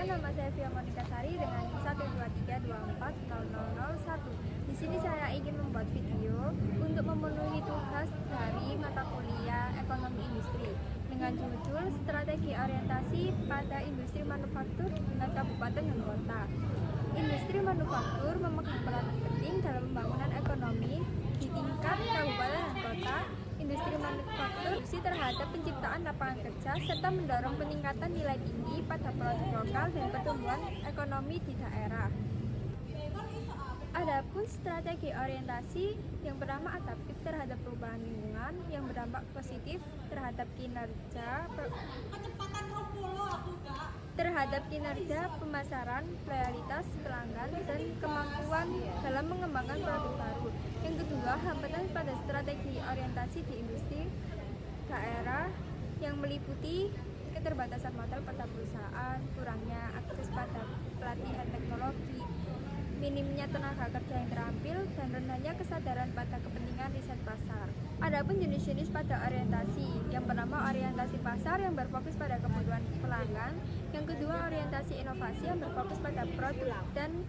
nama saya Fia Monika Sari dengan NIM 123240001. Di sini saya ingin membuat video untuk memenuhi tugas dari mata kuliah Ekonomi Industri dengan judul Strategi Orientasi pada Industri Manufaktur dengan Kabupaten dan Kota. Industri manufaktur memegang peranan penting dalam pembangunan ekonomi di tingkat kabupaten dan kota. Industri manufaktur terhadap penciptaan lapangan kerja serta mendorong peningkatan nilai tinggi pada produk lokal dan pertumbuhan ekonomi di daerah. Adapun strategi orientasi yang pertama adaptif terhadap perubahan lingkungan yang berdampak positif terhadap kinerja pemasaran, loyalitas pelanggan, dan kemampuan dalam mengembangkan produk baru. Yang kedua, hambatan pada strategi orientasi di industri daerah yang meliputi keterbatasan modal pada perusahaan, kurangnya akses pada pelatihan teknologi, minimnya tenaga kerja yang terampil, dan rendahnya kesadaran pada kepentingan riset pasar. Adapun jenis-jenis pada orientasi, yang pertama orientasi pasar yang berfokus pada kebutuhan pelanggan, yang kedua orientasi inovasi yang berfokus pada produk dan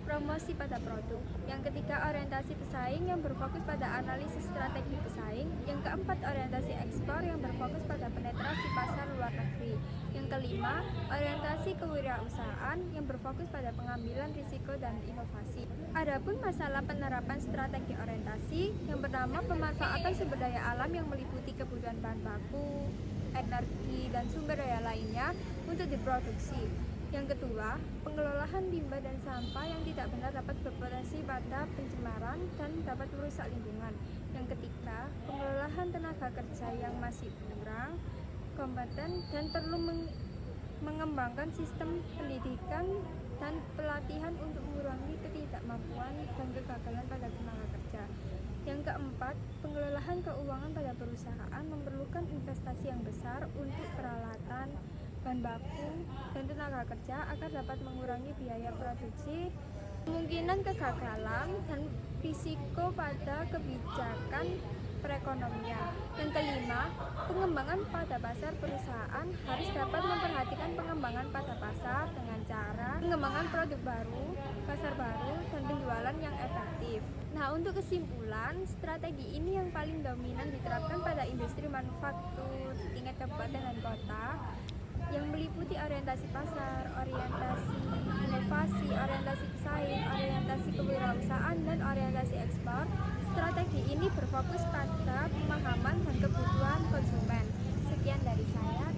promosi pada produk, yang ketiga orientasi pesaing yang berfokus pada analisis strategi pesaing, yang keempat orientasi ekspor yang berfokus pada penetrasi pasar luar negeri, yang kelima orientasi kewirausahaan yang berfokus pada pengambilan risiko dan inovasi. Adapun masalah penerapan strategi orientasi, yang pertama pemanfaatan sumber daya alam yang meliputi kebutuhan bahan baku, energi, dan sumber daya lainnya untuk diproduksi. Yang kedua, pengelolaan limbah dan sampah yang tidak benar dapat berpotensi pada pencemaran dan dapat merusak lingkungan. Yang ketiga, pengelolaan tenaga kerja yang masih kurang kompeten dan perlu mengembangkan sistem pendidikan dan pelatihan untuk mengurangi ketidakmampuan dan kegagalan pada tenaga kerja. Yang keempat, pengelolaan keuangan pada perusahaan memerlukan investasi yang besar untuk peralatan, bahan baku, dan tenaga kerja agar dapat mengurangi biaya produksi, kemungkinan kegagalan, dan risiko pada kebijakan perekonomian. Yang kelima, pengembangan pada pasar perusahaan harus dapat memperhatikan pengembangan pada pasar dengan cara pengembangan produk baru, pasar baru, dan penjualan yang efektif. Nah, untuk kesimpulan, strategi ini yang paling dominan diterapkan pada industri manufaktur di tingkat kabupaten dan kota, yang meliputi orientasi pasar, orientasi inovasi, orientasi pesaing, orientasi kewirausahaan, dan orientasi ekspor. Strategi ini berfokus pada pemahaman dan kebutuhan konsumen. Sekian dari saya.